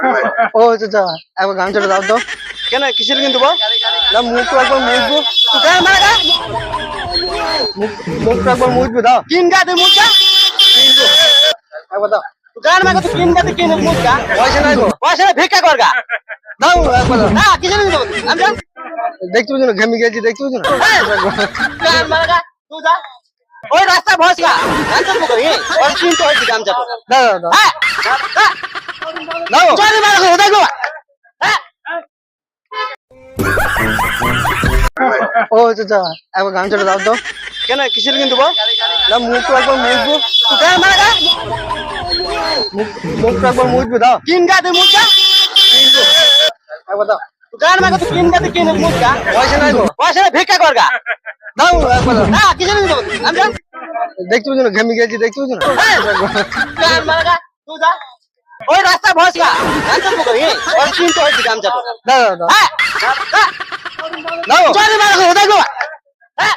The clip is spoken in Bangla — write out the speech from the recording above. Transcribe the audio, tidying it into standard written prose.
ও চাচা একবার গামছাটা দাও তো। কেন কিসের কিন্তু বল? না মুখটা একবার মুছবো। মুখটা একবার মুছবো দাও। কিন গাতে মুখটা একবার দাও। গান মাকে তো কিন গাতে কিন মুখটা পয়সা নাই গো। পয়সা ভিক্ষা করগা দাও একবার দাও। না কিসের কিন্তু আমরা দেখতে বুঝো না ঘেমে গেছি দেখতে বুঝো না। গান মারা তুই যা ওই রাস্তা ভসকা গান তো করি ওর কিনতে হইছে গান যাবো দাও দাও দাও। হ্যাঁ দাও চলে মারা গো দেখো হ্যাঁ ও চাচা একবার গামছাটা দাও তো। কেন কিসের কিন্তু বল? না মুখটা একবার মুছবো। গান মারা মুখটা একবার মুছবো দাও। কিন গাতে মুখটা একবার দাও। গান মাকে তো কিন গাতে কিন মুখটা পয়সা নাই গো। পয়সা ভিক্ষা করগা দাও একবার দাও। না কিসের কিন্তু আমরা দেখতে বুঝো না ঘেমে গেছি দেখতে বুঝো না। গান মারা তুই যা ওই রাস্তা ভসকা গান তো করি ওর কিনতে হইছে গান যাবো দাও দাও দাও। হ্যাঁ দাও চলে মারা গো দেখো হ্যাঁ